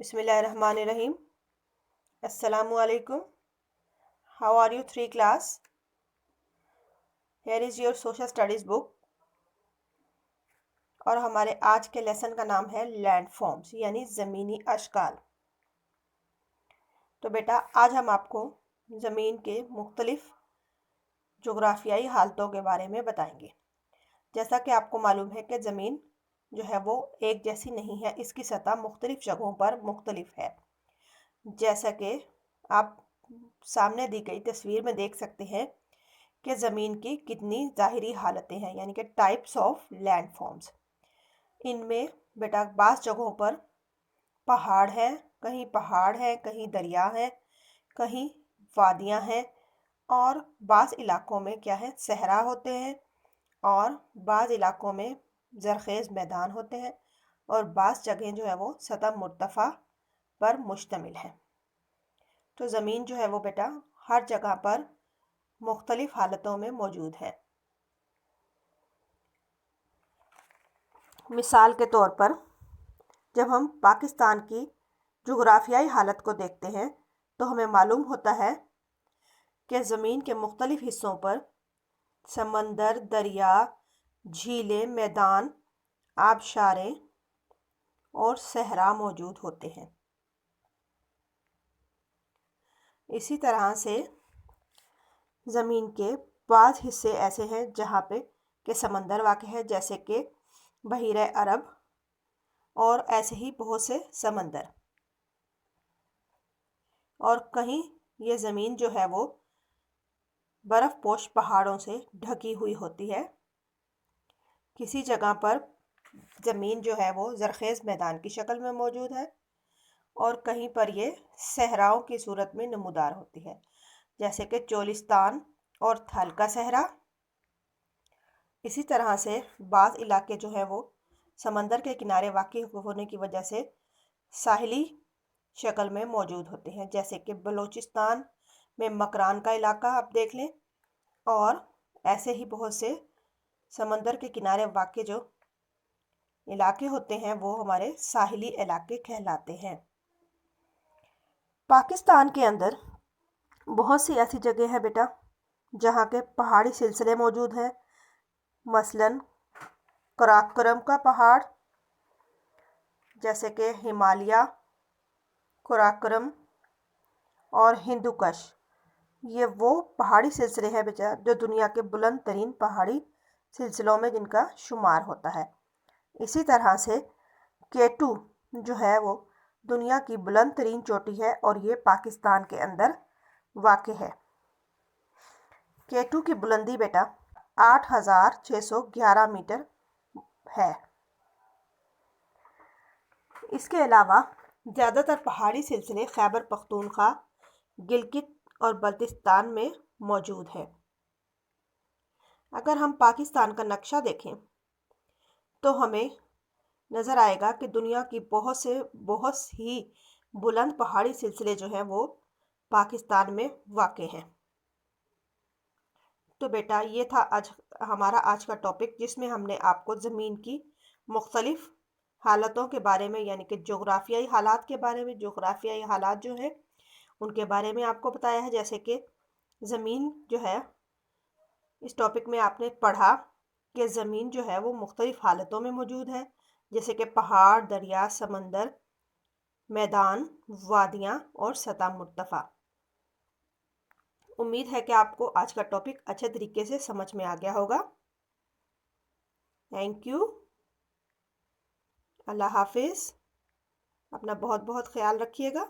بسم اللہ الرحمن الرحیم. السلام علیکم. How are you 3 class? Here is your social studies book. اور ہمارے آج کے لیسن کا نام ہے لینڈ فارمز یعنی زمینی اشکال. تو بیٹا آج ہم آپ کو زمین کے مختلف جغرافیائی حالتوں کے بارے میں بتائیں گے. جیسا کہ آپ کو معلوم ہے کہ زمین جو ہے وہ ایک جیسی نہیں ہے، اس کی سطح مختلف جگہوں پر مختلف ہے. جیسا کہ آپ سامنے دی گئی تصویر میں دیکھ سکتے ہیں کہ زمین کی کتنی ظاہری حالتیں ہیں، یعنی کہ ٹائپس آف لینڈ فارمز. ان میں بیٹا بعض جگہوں پر پہاڑ ہیں، کہیں دریا ہیں، کہیں وادیاں ہیں، اور بعض علاقوں میں کیا ہے صحرا ہوتے ہیں، اور بعض علاقوں میں زرخیز میدان ہوتے ہیں، اور بعض جگہیں جو ہے وہ سطح مرتفع پر مشتمل ہے. تو زمین جو ہے وہ بیٹا ہر جگہ پر مختلف حالتوں میں موجود ہے. مثال کے طور پر جب ہم پاکستان کی جغرافیائی حالت کو دیکھتے ہیں تو ہمیں معلوم ہوتا ہے کہ زمین کے مختلف حصوں پر سمندر، دریا، جھیلیں، میدان، آبشاریں اور صحرا موجود ہوتے ہیں. اسی طرح سے زمین کے بعض حصے ایسے ہیں جہاں پہ کہ سمندر واقع ہے، جیسے کہ بحیرہ عرب، اور ایسے ہی بہت سے سمندر. اور کہیں یہ زمین جو ہے وہ برف پوش پہاڑوں سے ڈھکی ہوئی ہوتی ہے. کسی جگہ پر زمین جو ہے وہ زرخیز میدان کی شکل میں موجود ہے، اور کہیں پر یہ صحراؤں کی صورت میں نمودار ہوتی ہے، جیسے کہ چولستان اور تھل کا صحرا. اسی طرح سے بعض علاقے جو ہیں وہ سمندر کے کنارے واقع ہونے کی وجہ سے ساحلی شکل میں موجود ہوتے ہیں، جیسے کہ بلوچستان میں مکران کا علاقہ آپ دیکھ لیں، اور ایسے ہی بہت سے سمندر کے کنارے واقع جو علاقے ہوتے ہیں وہ ہمارے ساحلی علاقے کہلاتے ہیں. پاکستان کے اندر بہت سی ایسی جگہ ہیں بیٹا جہاں کے پہاڑی سلسلے موجود ہیں، مثلاً قراقرم کا پہاڑ، جیسے کہ ہمالیہ، قراقرم اور ہندوکش. یہ وہ پہاڑی سلسلے ہیں بیٹا جو دنیا کے بلند ترین پہاڑی سلسلوں میں جن کا شمار ہوتا ہے. اسی طرح سے کیٹو جو ہے وہ دنیا کی بلند ترین چوٹی ہے، اور یہ پاکستان کے اندر واقع ہے. کیٹو کی بلندی بیٹا 8611 میٹر ہے. اس کے علاوہ زیادہ تر پہاڑی سلسلے خیبر پختونخوا، گلگت اور بلتستان میں موجود ہیں. اگر ہم پاکستان کا نقشہ دیکھیں تو ہمیں نظر آئے گا کہ دنیا کی بہت ہی بلند پہاڑی سلسلے جو ہیں وہ پاکستان میں واقع ہیں. تو بیٹا یہ تھا ہمارا آج کا ٹاپک، جس میں ہم نے آپ کو زمین کی مختلف حالتوں کے بارے میں، یعنی کہ جغرافیائی حالات کے بارے میں، جغرافیائی حالات جو ہیں ان کے بارے میں آپ کو بتایا ہے. جیسے کہ زمین جو ہے، اس ٹاپک میں آپ نے پڑھا کہ زمین جو ہے وہ مختلف حالتوں میں موجود ہے، جیسے کہ پہاڑ، دریا، سمندر، میدان، وادیاں اور سطح مرتفع. امید ہے کہ آپ کو آج کا ٹاپک اچھے طریقے سے سمجھ میں آ گیا ہوگا. Thank you. اللہ حافظ. اپنا بہت بہت خیال رکھیے گا.